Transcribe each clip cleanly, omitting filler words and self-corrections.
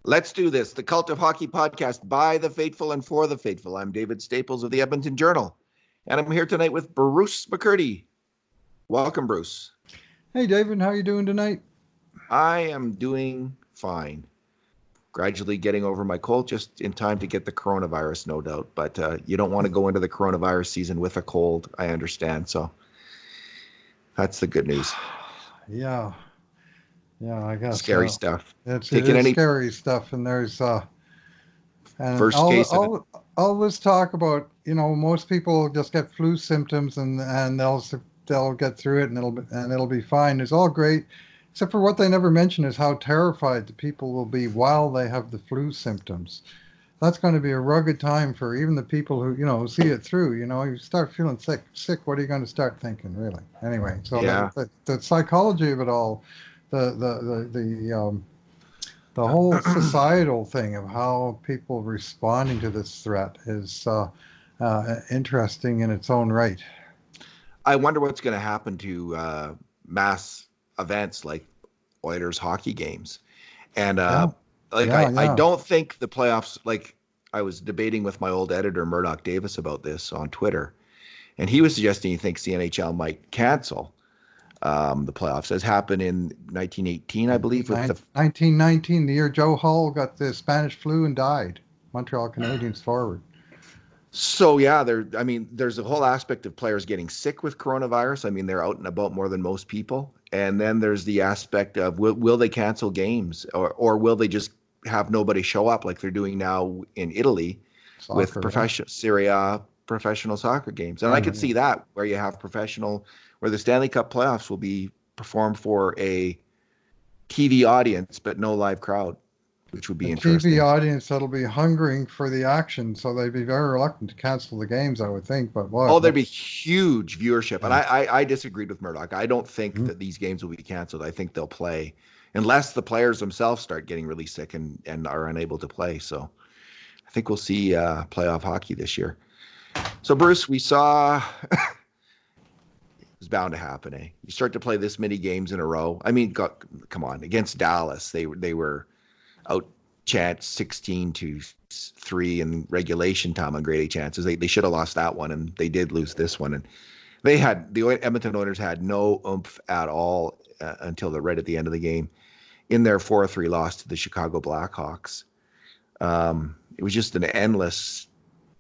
Let's do this. The Cult of Hockey podcast by the faithful and for the faithful. I'm David Staples of the Edmonton Journal, and I'm here tonight with Bruce McCurdy. Welcome, Bruce. Hey, David. How are you doing tonight? I am doing fine. Gradually getting over my cold, just in time to get the coronavirus, no doubt. But you don't want to go into the coronavirus season with a cold, I understand. So that's the good news. Yeah, I guess. Scary stuff. It is scary stuff, and there's and first case of it. All this talk about, most people just get flu symptoms and they'll get through it and it'll be fine. It's all great, except for what they never mention is how terrified the people will be while they have the flu symptoms. That's going to be a rugged time for even the people who see it through. You start feeling sick. What are you going to start thinking, really? Anyway, so yeah. the psychology of it all, the whole societal thing of how people responding to this threat is interesting in its own right. I wonder what's going to happen to mass events like Oilers hockey games. And I don't think the playoffs, like I was debating with my old editor, Murdoch Davis, about this on Twitter. And he was suggesting he thinks the NHL might cancel the playoffs, as happened in 1918, I believe. 1919, the year Joe Hull got the Spanish flu and died. Montreal Canadiens forward. So, yeah, there's a whole aspect of players getting sick with coronavirus. I mean, they're out and about more than most people. And then there's the aspect of will they cancel games or will they just have nobody show up like they're doing now in Italy with Serie A professional soccer games. And I could see that where you have where the Stanley Cup playoffs will be performed for a TV audience, but no live crowd, which would be interesting. TV audience that'll be hungering for the action, so they'd be very reluctant to cancel the games, I would think. But what? Oh, there'd be huge viewership. And I disagreed with Murdoch. I don't think that these games will be canceled. I think they'll play unless the players themselves start getting really sick and are unable to play. So I think we'll see playoff hockey this year. So, Bruce, we saw it was bound to happen, eh? You start to play this many games in a row. I mean, come on. Against Dallas, they were outchanced 16-3 in regulation time on grade A chances. They should have lost that one, and they did lose this one. And the Edmonton Oilers had no oomph at all until right at the end of the game in their 4-3 loss to the Chicago Blackhawks. It was just an endless,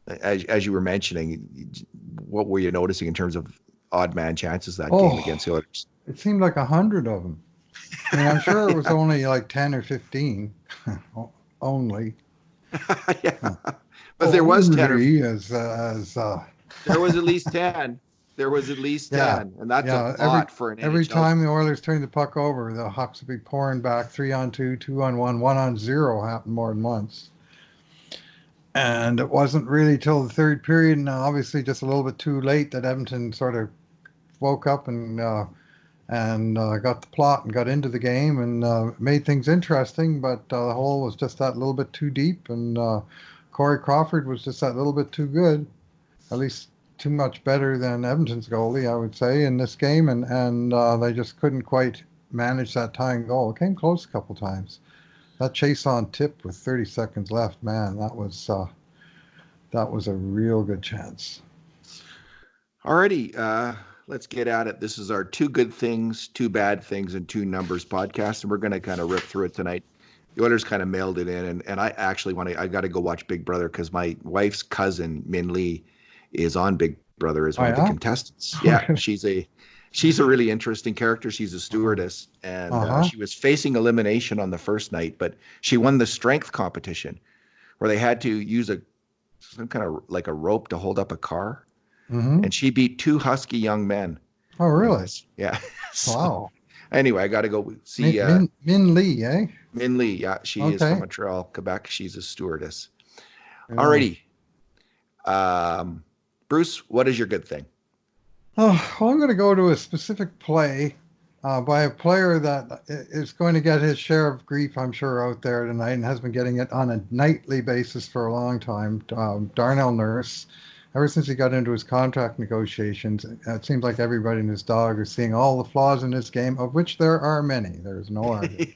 as you were mentioning, what were you noticing in terms of odd man chances that game against the Oilers? It seemed like 100 of them. I mean, I'm sure it was only like 10 or 15 only. Yeah. But there was 10 or there was at least 10. There was at least 10. And that's a lot for an NHL. Every time the Oilers turned the puck over, the Hawks would be pouring back 3-on-2, 2-on-1, 1-on-0 happened more than once. And it wasn't really till the third period, and obviously just a little bit too late, that Edmonton sort of woke up and got the plot and got into the game and made things interesting. But the hole was just that little bit too deep, and Corey Crawford was just that little bit too good, at least too much better than Edmonton's goalie, I would say, in this game. And they just couldn't quite manage that tying goal. It came close a couple times. That chase on tip with 30 seconds left, man, that was a real good chance. Alrighty, let's get at it. This is our 2 good things, 2 bad things, and 2 numbers podcast, and we're going to kind of rip through it tonight. The Oilers kind of mailed it in, and I actually I got to go watch Big Brother because my wife's cousin, Min Lee, is on Big Brother as one of the contestants. Yeah, she's a really interesting character. She's a stewardess, and she was facing elimination on the first night, but she won the strength competition where they had to use some kind of like a rope to hold up a car. Mm-hmm. And she beat 2 husky young men. Oh, really? Yeah. Wow. Anyway, I got to go see Min Lee, eh? Min Lee, yeah. She is from Montreal, Quebec. She's a stewardess. Alrighty. Bruce, what is your good thing? Oh, well, I'm going to go to a specific play by a player that is going to get his share of grief, I'm sure, out there tonight, and has been getting it on a nightly basis for a long time. Darnell Nurse, ever since he got into his contract negotiations, it seems like everybody and his dog are seeing all the flaws in his game, of which there are many. There's no argument.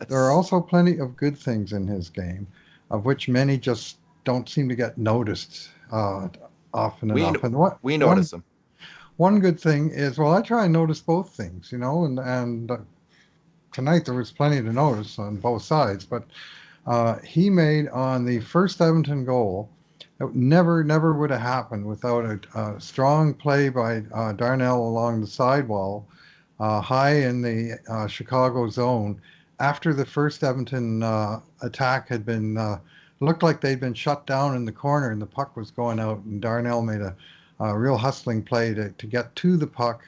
There are Yes. also plenty of good things in his game, of which many just don't seem to get noticed often We enough. And what we one notice them. one good thing is, well, I try and notice both things, and tonight there was plenty to notice on both sides, but he made on the first Edmonton goal. It never would have happened without a strong play by Darnell along the sidewall, high in the Chicago zone. After the first Edmonton attack had been looked like they'd been shut down in the corner and the puck was going out, and Darnell made a real hustling play to get to the puck,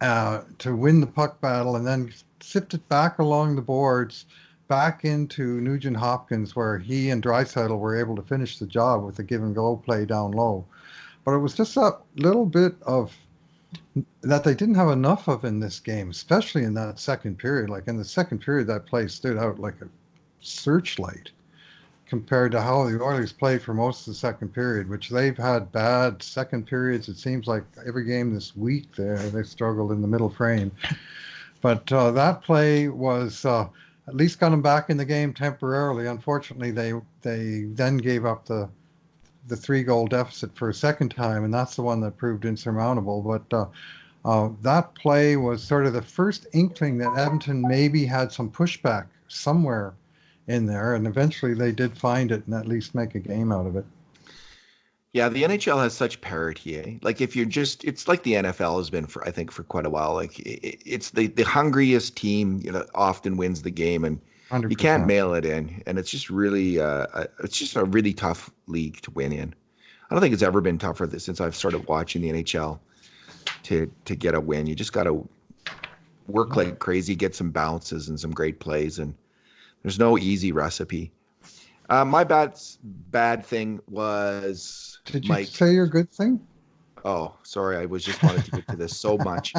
to win the puck battle, and then sipped it back along the boards, back into Nugent Hopkins, where he and Draisaitl were able to finish the job with the give and go play down low. But it was just a little bit of that they didn't have enough of in this game, especially in that second period. Like in the second period, that play stood out like a searchlight compared to how the Oilers played for most of the second period, which they've had bad second periods. It seems like every game this week they struggled in the middle frame. But that play was at least got them back in the game temporarily. Unfortunately, they then gave up the 3 goal deficit for a second time, and that's the one that proved insurmountable. But that play was sort of the first inkling that Edmonton maybe had some pushback somewhere in there, and eventually they did find it and at least make a game out of it. Yeah, the NHL has such parity. Eh? Like if you're just, it's like the NFL has been for I think for quite a while. Like it's the hungriest team, often wins the game, and you can't 100%. mail it in. And it's just really, it's just a really tough league to win in. I don't think it's ever been tougher since I've started watching the NHL to get a win. You just got to work like crazy, get some bounces and some great plays, and there's no easy recipe. My bad thing was Did you Mike. say your good thing? Oh, sorry. I was just wanted to get to this so much.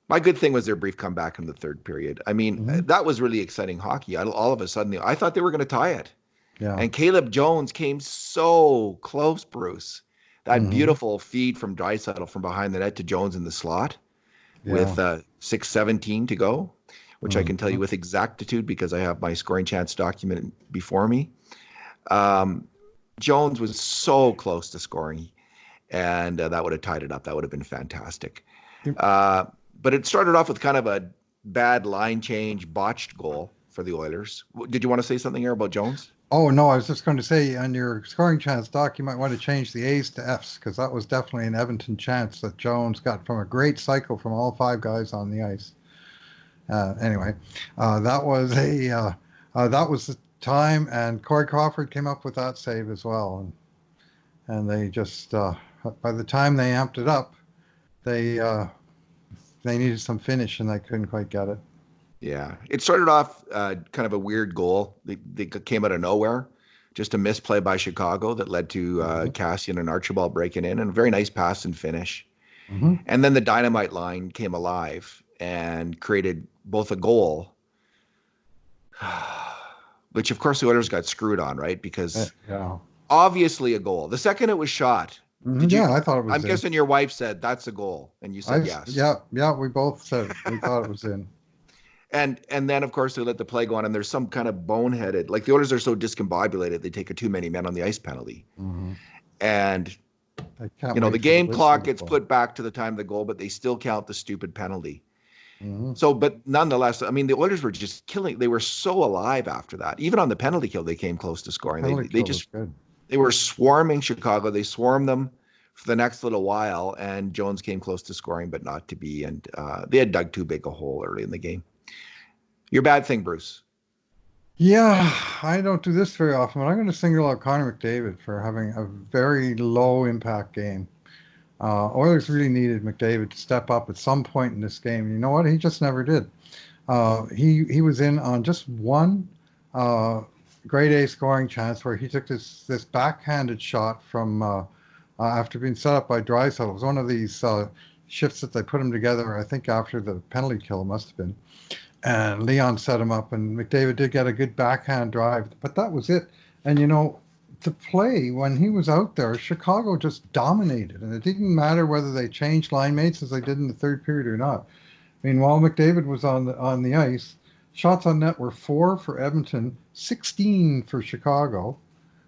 My good thing was their brief comeback in the third period. I mean, Hmm. that was really exciting hockey. All of a sudden, I thought they were going to tie it. Yeah. And Caleb Jones came so close, Bruce. That Hmm. beautiful feed from Draisaitl from behind the net to Jones in the slot Yeah. with 6:17 to go, which I can tell you Hmm. with exactitude because I have my scoring chance document before me. Um, Jones was so close to scoring, and that would have tied it up. That would have been fantastic. Uh, but it started off with kind of a bad line change, botched goal for the Oilers. Did you want to say something here about Jones? Oh, no, I was just going to say on your scoring chance doc, you might want to change the A's to F's because that was definitely an Edmonton chance that Jones got from a great cycle from all 5 guys on the ice. Anyway, that was that was the time, and Corey Crawford came up with that save as well, and they just by the time they amped it up, they uh, they needed some finish and they couldn't quite get it. Yeah, it started off kind of a weird goal. They came out of nowhere, just a misplay by Chicago that led to Hmm. Cassian and Archibald breaking in, and a very nice pass and finish. Hmm. And then the dynamite line came alive and created both a goal, which of course the Oilers got screwed on, right? Because Yeah. obviously a goal. The second it was shot, did you? Yeah, I thought it I'm was in. guessing your wife said that's a goal, and you said yes. Yeah, we both said we thought it was in. And then of course they let the play go on, and there's some kind of boneheaded, like the Oilers are so discombobulated they take a too many men on the ice penalty, Hmm. and I can't the wait for the game whistle clock to gets blow. put back to the time of the goal, but they still count the stupid penalty. Hmm. So, but nonetheless, I mean, the Oilers were just killing. They were so alive after that. Even on the penalty kill, they came close to scoring. They Penalty they kill was just good. they were swarming Chicago. They swarmed them for the next little while, and Jones came close to scoring, but not to be. And they had dug too big a hole early in the game. Your bad thing, Bruce. Yeah, I don't do this very often, but I'm going to single out Connor McDavid for having a very low impact game. Oilers really needed McDavid to step up at some point in this game. You know what? He just never did. He was in on just one uh, grade A scoring chance where he took this backhanded shot from after being set up by Draisaitl. It was one of these shifts that they put him together. I think after the penalty kill must have been, and Leon set him up, and McDavid did get a good backhand drive, but that was it. And the play when he was out there, Chicago just dominated, and it didn't matter whether they changed line mates as they did in the third period or not. I mean, while McDavid was on the ice, shots on net were 4 for Edmonton, 16 for Chicago.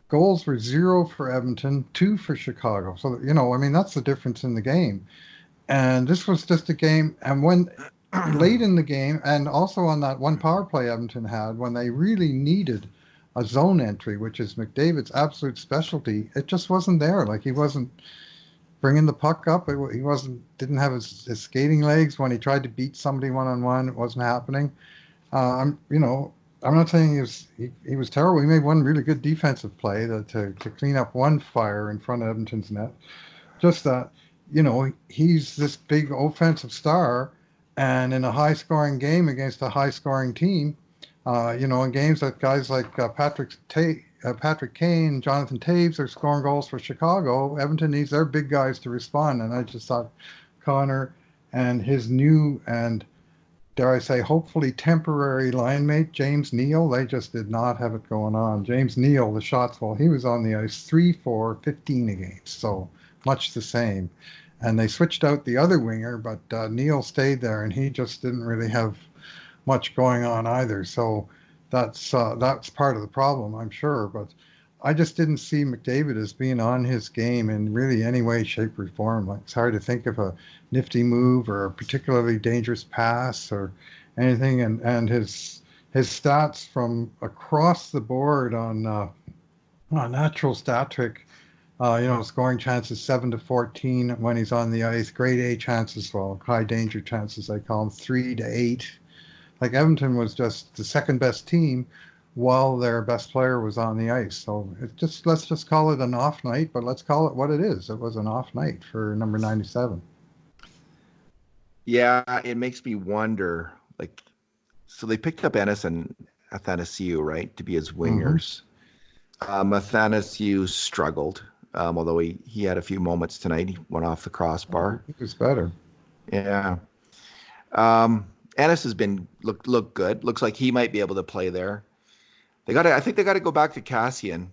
Goals were 0 for Edmonton, 2 for Chicago. So, I mean, that's the difference in the game. And this was just a game. And when late in the game, and also on that one power play Edmonton had, when they really needed a zone entry, which is McDavid's absolute specialty, it just wasn't there. Like, he wasn't bringing the puck up. He didn't have his skating legs when he tried to beat somebody one-on-one. It wasn't happening. I'm not saying he was terrible. He made one really good defensive play to clean up one fire in front of Edmonton's net. Just that, he's this big offensive star, and in a high-scoring game against a high-scoring team, in games that guys like Patrick Kane, Jonathan Taves are scoring goals for Chicago, Edmonton needs their big guys to respond. And I just thought Connor and his new and, dare I say, hopefully temporary line mate, James Neal, they just did not have it going on. James Neal, the shots while he was on the ice, 3 for 15 against, so much the same. And they switched out the other winger, but Neal stayed there, and he just didn't really have much going on either. So that's part of the problem, I'm sure. But I just didn't see McDavid as being on his game in really any way, shape, or form. Like, it's hard to think of a nifty move or a particularly dangerous pass or anything. And his stats from across the board on natural stat trick, scoring chances 7 to 14 when he's on the ice, grade A chances, well, high danger chances, I call them 3 to 8. Like, Edmonton was just the second best team while their best player was on the ice. So let's just call it an off night, but let's call it what it is. It was an off night for number 97. Yeah, it makes me wonder, like, so they picked up Ennis and Athanasiou, right, to be his wingers. Athanasiou struggled, although he had a few moments tonight. He went off the crossbar. He was better. Yeah. Ennis has been look good. Looks like he might be able to play there. I think they got to go back to Kassian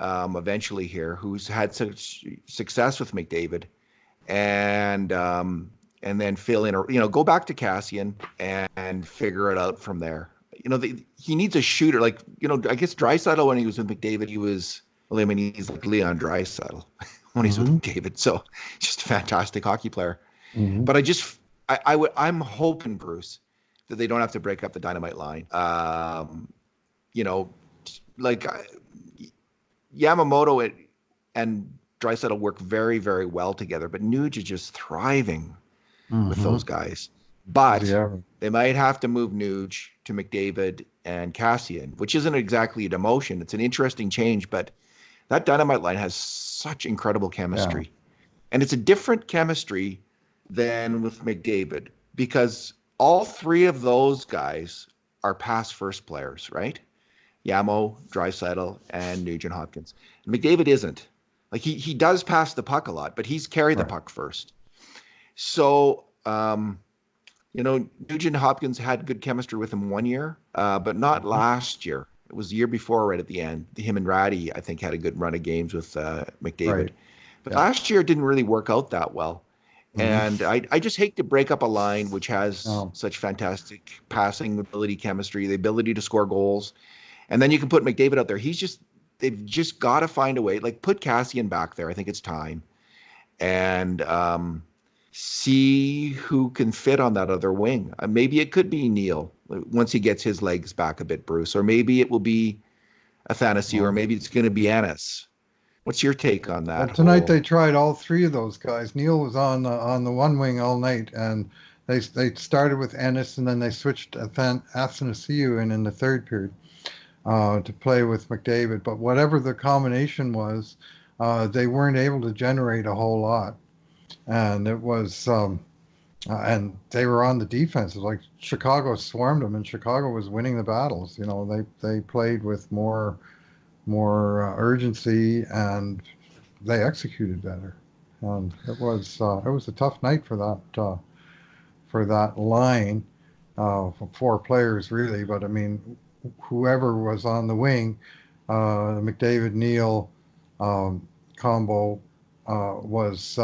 eventually here, who's had such success with McDavid, and then fill in, or go back to Kassian and figure it out from there. He needs a shooter. Like, I guess Draisaitl, when he was with McDavid, he's like Leon Draisaitl when he's with McDavid. So just a fantastic hockey player. But I'm hoping, Bruce, that they don't have to break up the dynamite line. Like Yamamoto and Draisaitl work very, very well together, but Nuge is just thriving with those guys. But they might have to move Nuge to McDavid and Kassian, which isn't exactly a demotion. It's an interesting change, but that dynamite line has such incredible chemistry. Yeah. And it's a different chemistry than with McDavid, because all three of those guys are pass first players, right? Yamo, Draisaitl, and Nugent Hopkins. McDavid isn't. Like, he does pass the puck a lot, but he's carried the puck first. So, Nugent Hopkins had good chemistry with him one year, but not last year. It was the year before, right at the end. Him and Ratty, I think, had a good run of games with McDavid. Right. But last year it didn't really work out that well. And I just hate to break up a line which has such fantastic passing ability, chemistry, the ability to score goals. And then you can put McDavid out there. They've just got to find a way. Like, put Kassian back there. I think it's time. And see who can fit on that other wing. Maybe it could be Neal once he gets his legs back a bit, Bruce. Or maybe it will be Athanasiou, or maybe it's going to be Ennis. What's your take on that? Well, tonight they tried all three of those guys. Neal was on the one wing all night, and they started with Ennis, and then they switched Athanasiou in the third period to play with McDavid. But whatever the combination was, they weren't able to generate a whole lot, and it was and they were on the defense. Like, Chicago swarmed them, and Chicago was winning the battles. They played with more urgency, and they executed better. And it was a tough night for that line, for four players really. But I mean, whoever was on the wing, McDavid-Neal combo was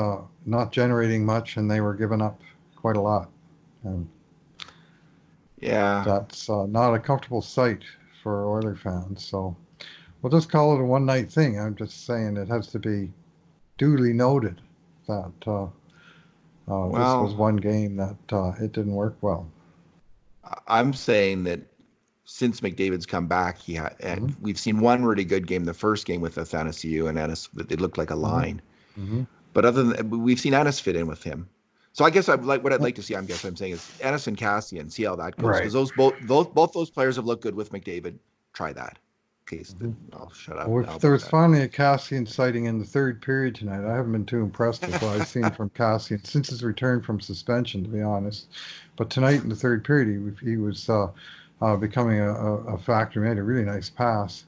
not generating much, and they were giving up quite a lot. And Yeah. that's not a comfortable sight for Oiler fans. So we'll just call it a one-night thing. I'm just saying it has to be duly noted that this was Well, one game that it didn't work well. I'm saying that since McDavid's come back, and Hmm. we've seen one really good game, the first game with Athanasiou and Ennis, it looked like a Hmm. line. Hmm. But other than we've seen Ennis fit in with him. So I guess what I'd Yep. like to see. I'm saying is Ennis and Cassian, see how that goes because Right. both those players have looked good with McDavid. Try that. Case Hmm. I'll shut up Well, now if there about was that. finally a Cassian sighting in the third period tonight, I haven't been too impressed with what I've seen from Cassian since his return from suspension, to be honest. But tonight in the third period, he was becoming a factor. He made a really nice pass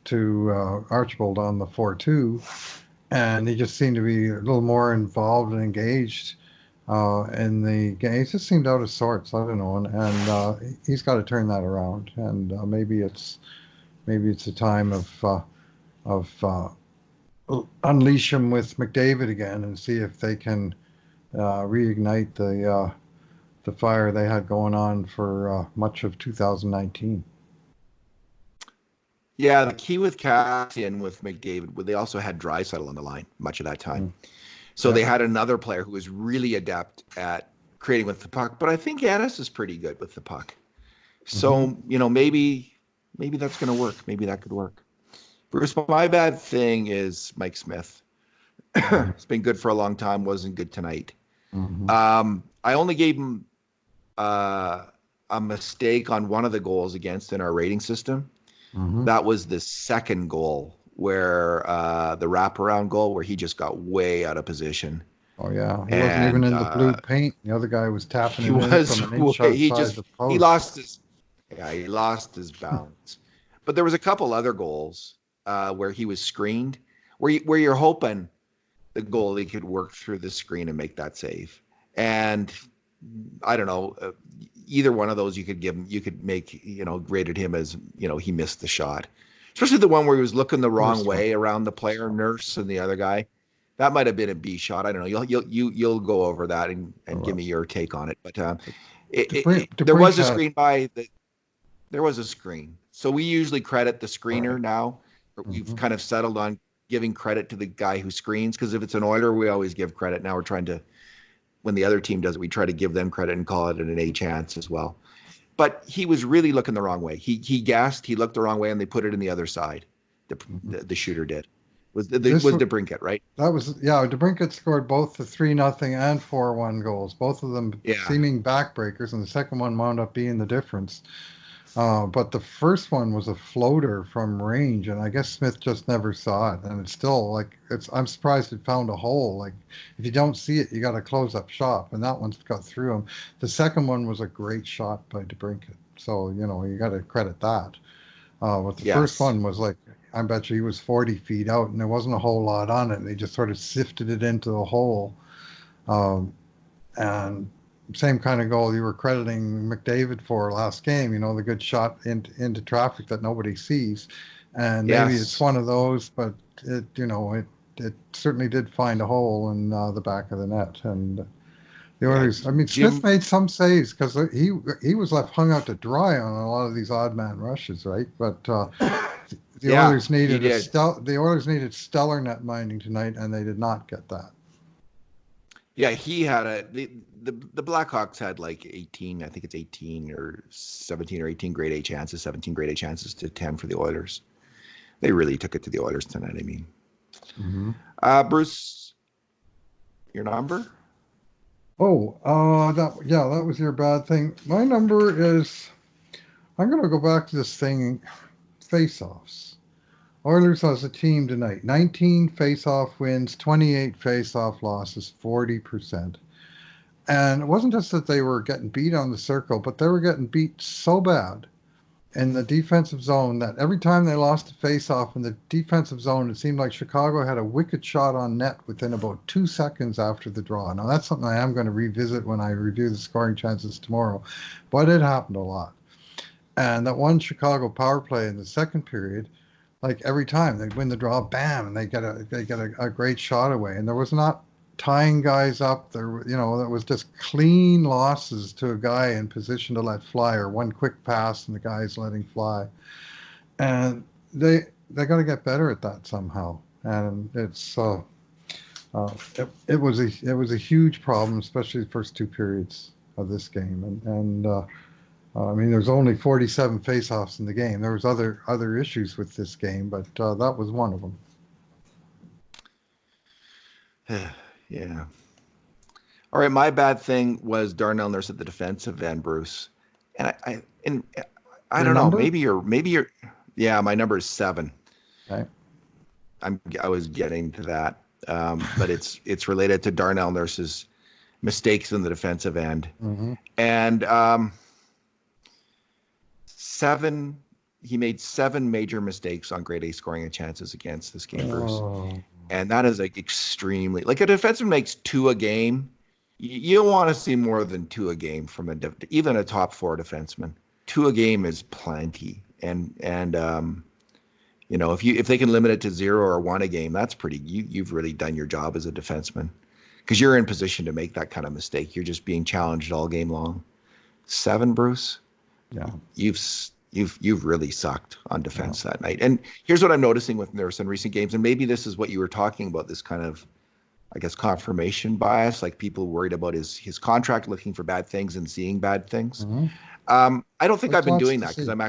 to Archibald on the 4-2, and he just seemed to be a little more involved and engaged in the game. He just seemed out of sorts. I don't know, and he's got to turn that around. And maybe it's a time of unleash him with McDavid again and see if they can reignite the fire they had going on for much of 2019. Yeah, the key with Cassian with McDavid, they also had Draisaitl on the line much of that time. Mm. So they Yep. had another player who was really adept at creating with the puck. But I think Ennis is pretty good with the puck. Hmm. So maybe that's going to work. Maybe that could work. Bruce, my bad thing is Mike Smith. Hmm. It's been good for a long time. Wasn't good tonight. Hmm. I only gave him uh, a mistake on one of the goals against in our rating system. Hmm. That was the second goal where the wraparound goal where he just got way out of position. Oh yeah, he wasn't even And in the blue paint. The other guy was tapping he it in was from an inch he outside just the he post. lost his yeah, he lost his balance. But there was a couple other goals where he was screened, where you're hoping the goalie could work through the screen and make that save. And I don't know, either one of those you could make, rated him as, he missed the shot. Especially the one where he was looking the wrong First one. way around the player, Nurse, and the other guy. That might have been a B shot. I don't know. You'll go over that and give Well, me your take on it. But there DeBrink was a had. screen there was a screen. So we usually credit the screener Right. now. We've Hmm. kind of settled on giving credit to the guy who screens because if it's an Oiler, we always give credit. Now we're trying to, when the other team does it, we try to give them credit and call it an A chance as well. But he was really looking the wrong way. He gassed, he looked the wrong way, and they put it in the other side. The Hmm. the, the shooter did This was the Brinket, right? That was, yeah. DeBrincat scored both the 3-0 and 4-1 goals, both of them Yeah. seeming backbreakers, and the second one wound up being the difference. But the first one was a floater from range, and I guess Smith just never saw it. And it's still like it's. I'm surprised it found a hole. Like if you don't see it, you got to close up shop, and that one's got through him. The second one was a great shot by DeBrincat, so you got to credit that. But the first Yes. one was like, I bet you he was 40 feet out, and there wasn't a whole lot on it, and they just sort of sifted it into the hole. Um, and same kind of goal you were crediting McDavid for last game, the good shot into traffic that nobody sees. And maybe it's Yes. one of those, but it certainly did find a hole in the back of the net. And the Yeah. Oilers, I mean, Smith Jim. made some saves because he was left hung out to dry on a lot of these odd man rushes, right? But the Yeah, Oilers he needed did. the Oilers needed stellar net minding tonight, and they did not get that. Yeah, he had the Blackhawks had like 18, I think it's 18 or 17 or 18 grade A chances, 17 grade A chances to 10 for the Oilers. They really took it to the Oilers tonight, I mean. Hmm. Bruce, your number? Oh, that was your bad thing. My number is. I'm going to go back to this thing, face-offs. Oilers as a team tonight, 19 face-off wins, 28 face-off losses, 40%. And it wasn't just that they were getting beat on the circle, but they were getting beat so bad in the defensive zone that every time they lost a face-off in the defensive zone, it seemed like Chicago had a wicked shot on net within about 2 seconds after the draw. Now that's something I am going to revisit when I review the scoring chances tomorrow, but it happened a lot. And that one Chicago power play in the second period, like every time they'd win the draw, bam, and they get a great shot away. And there was not tying guys up. That was just clean losses to a guy in position to let fly, or one quick pass and the guy's letting fly. And they got to get better at that somehow. And it was a huge problem, especially the first two periods of this game. I mean, there's only 47 faceoffs in the game. There was other issues with this game, but that was one of them. Yeah. All right, my bad thing was Darnell Nurse at the defensive end, Bruce. And I Your don't know. number? Maybe you're. Yeah, my number is 7. Okay. I was getting to that, but it's related to Darnell Nurse's mistakes in the defensive end, and 7. He made 7 major mistakes on grade A scoring and chances against this game, Bruce. And that is like extremely, like a defenseman makes 2 a game. You don't want to see more than 2 a game from even a top 4 defenseman. 2 a game is plenty. And if they can limit it to 0 or 1 a game, that's pretty. You've really done your job as a defenseman, because you're in position to make that kind of mistake. You're just being challenged all game long. 7, Bruce. Yeah. You've really sucked on defense that night. And here's what I'm noticing with Nurse in recent games, and maybe this is what you were talking about, this kind of, I guess, confirmation bias, like people worried about his contract, looking for bad things and seeing bad things. I don't think I've been doing that, because I'm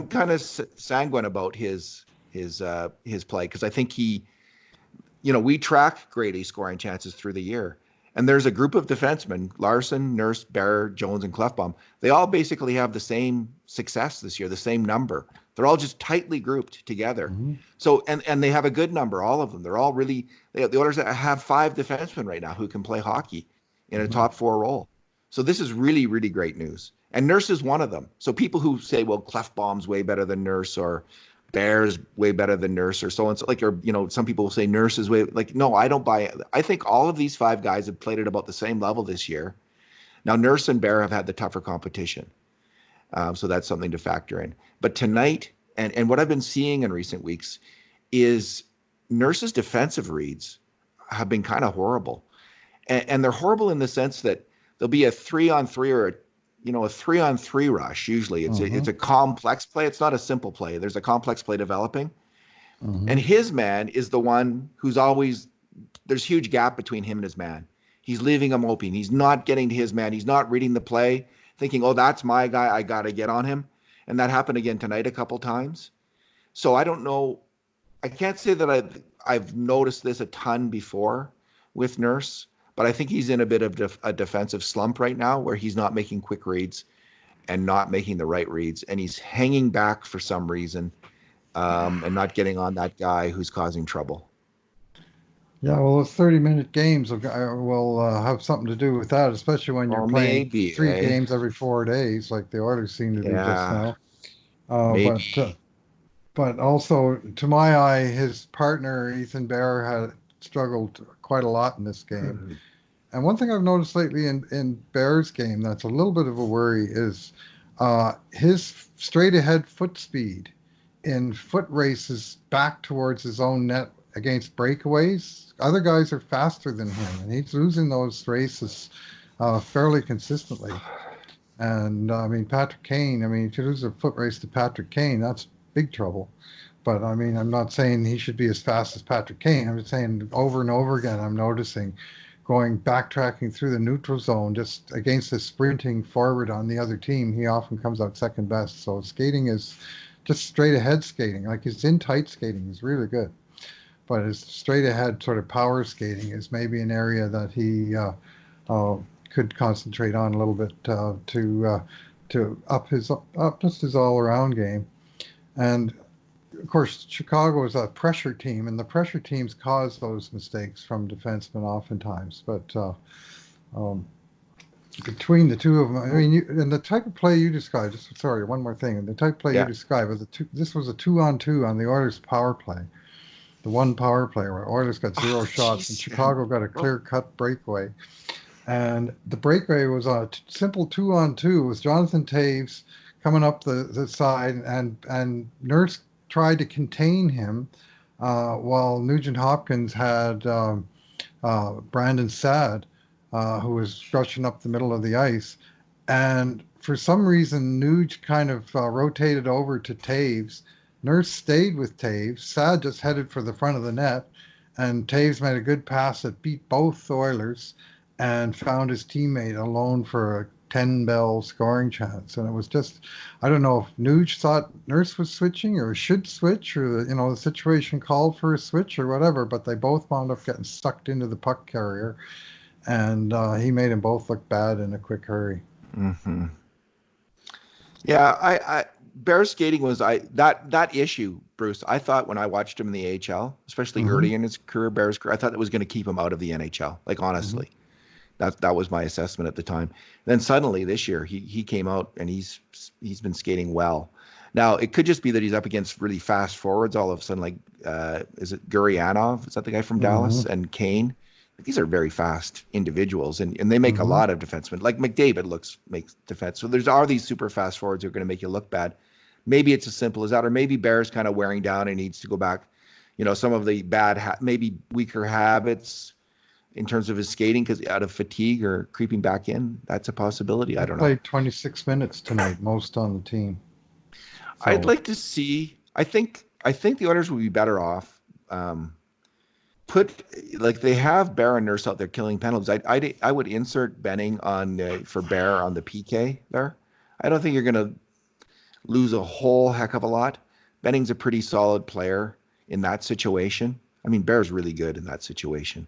kind of sanguine about his play, because I think we track grade A scoring chances through the year. And there's a group of defensemen, Larson, Nurse, Bear, Jones, and Clefbaum. They all basically have the same success this year, the same number. They're all just tightly grouped together. So, and they have a good number, all of them. They're all really, the Oilers have 5 defensemen right now who can play hockey in a top 4 role. So this is really, really great news. And Nurse is one of them. So people who say, well, Clefbaum's way better than Nurse, or Bear's way better than Nurse, or so and so, some people will say Nurse is no, I don't buy it. I think all of these 5 guys have played at about the same level this year. Now, Nurse and Bear have had the tougher competition. So that's something to factor in. But tonight, and what I've been seeing in recent weeks, is Nurse's defensive reads have been kind of horrible. And they're horrible in the sense that there'll be a 3-on-3 or a 3-on-3 rush. Usually it's a complex play. It's not a simple play. There's a complex play developing. And his man is the one who's always, there's huge gap between him and his man. He's leaving him open. He's not getting to his man. He's not reading the play, thinking, oh, that's my guy, I got to get on him. And that happened again tonight a couple times. So I don't know. I can't say that I've noticed this a ton before with Nurse, but I think he's in a bit of a defensive slump right now, where he's not making quick reads and not making the right reads. And he's hanging back for some reason, and not getting on that guy who's causing trouble. Yeah, well, those 30-minute games will have something to do with that, especially when you're playing 3 games every 4 days, like the Oilers seem to do just now. But also, to my eye, his partner, Ethan Bear, had struggled quite a lot in this game. And one thing I've noticed lately in Bear's game that's a little bit of a worry is his straight-ahead foot speed in foot races back towards his own net against breakaways. Other guys are faster than him, and he's losing those races fairly consistently. And I mean, Patrick Kane, if you lose a foot race to Patrick Kane, that's big trouble. But I mean, I'm not saying he should be as fast as Patrick Kane. I'm just saying over and over again, I'm noticing backtracking through the neutral zone just against a sprinting forward on the other team, he often comes out second best. So skating is just straight ahead skating. Like his in tight skating is really good. But his straight ahead sort of power skating is maybe an area that he could concentrate on a little bit to up just his all around game. And of course, Chicago is a pressure team, and the pressure teams cause those mistakes from defensemen oftentimes. But between the two of them, and the type of play you described. Sorry, one more thing. And the type of play you described was this was a 2-on-2 on the Oilers' power play. The one power play where Oilers got 0 shots and Chicago got a clear-cut breakaway. And the breakaway was a simple 2-on-2 with Jonathan Taves coming up the side, and Nurse tried to contain him while Nugent Hopkins had Brandon Saad, who was rushing up the middle of the ice. And for some reason, Nuge kind of rotated over to Taves. Nurse stayed with Taves. Saad just headed for the front of the net, and Taves made a good pass that beat both Oilers and found his teammate alone for a 10-bell scoring chance. And it was just, I don't know if Nuge thought Nurse was switching or should switch, or the situation called for a switch or whatever, but they both wound up getting sucked into the puck carrier, and he made them both look bad in a quick hurry. Mm-hmm. Yeah, I Bears skating was that issue, Bruce. I thought when I watched him in the AHL, especially early in his career, Bears career, I thought that was going to keep him out of the NHL. Like honestly, that was my assessment at the time. Then suddenly this year he came out and he's been skating well. Now it could just be that he's up against really fast forwards all of a sudden. Like is it Gurianov? Is that the guy from Dallas? And Kane? These are very fast individuals, and they make a lot of defensemen. Like McDavid makes defense. So are these super fast forwards who are going to make you look bad. Maybe it's as simple as that, or maybe Bear's kind of wearing down and needs to go back. Some of the bad, maybe weaker habits in terms of his skating because out of fatigue or creeping back in. That's a possibility. I don't know. Played 26 minutes tonight, most on the team. So. I'd like to see. I think the Oilers would be better off. They have Bear and Nurse out there killing penalties. I would insert Benning on for Bear on the PK there. I don't think you're going to lose a whole heck of a lot. Benning's a pretty solid player in that situation. I mean, Bear's really good in that situation,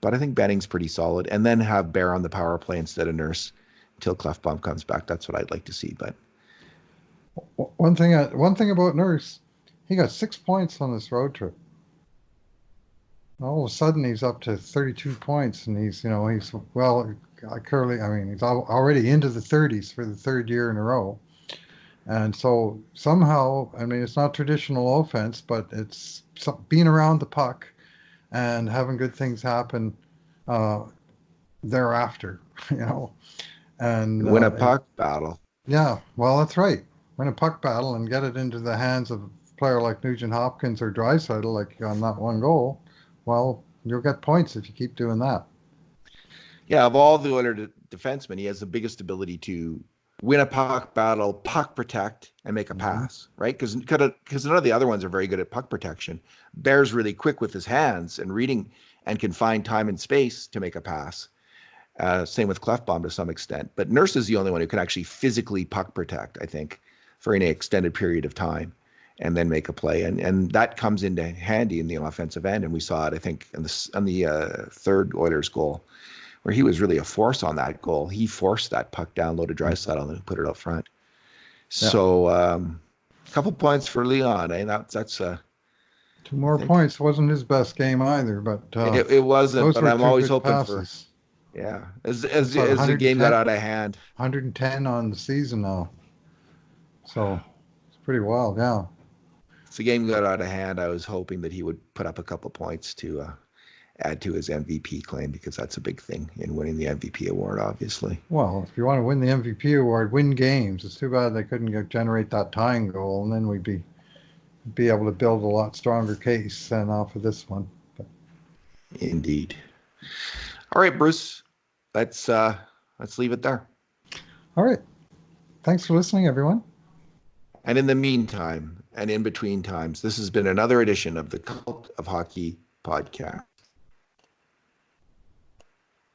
but I think Benning's pretty solid. And then have Bear on the power play instead of Nurse until Clefbaum comes back. That's what I'd like to see. But one thing about Nurse, he got 6 points on this road trip. All of a sudden, he's up to 32 points, and he's currently, he's already into the 30s for the third year in a row. And so somehow, it's not traditional offense, but it's being around the puck and having good things happen thereafter, And win a puck battle. Yeah, well, that's right. Win a puck battle and get it into the hands of a player like Nugent Hopkins or Draisaitl, like on that one goal. Well, you'll get points if you keep doing that. Yeah, of all the Oilers defensemen, he has the biggest ability to win a puck battle, puck protect, and make a pass, right? Because none of the other ones are very good at puck protection. Bear's really quick with his hands and reading and can find time and space to make a pass. Same with Clefbaum to some extent. But Nurse is the only one who can actually physically puck protect, I think, for any extended period of time and then make a play. And that comes into handy in the offensive end. And we saw it, I think, on the third Oilers goal, where he was really a force on that goal. He forced that puck down low to Draisaitl and put it up front. Yeah. So a couple points for Leon. That's 2 more points. Wasn't his best game either, but it wasn't. But I'm always hoping passes. As the game got out of hand. 110 on the season now. So it's pretty wild, yeah. As the game got out of hand, I was hoping that he would put up a couple points to add to his MVP claim, because that's a big thing in winning the MVP award, obviously. Well, if you want to win the MVP award, win games. It's too bad they couldn't generate that tying goal, and then we'd be able to build a lot stronger case than off of this one. But. Indeed. All right, Bruce, let's leave it there. All right. Thanks for listening, everyone. And in the meantime, and in between times, this has been another edition of the Cult of Hockey podcast.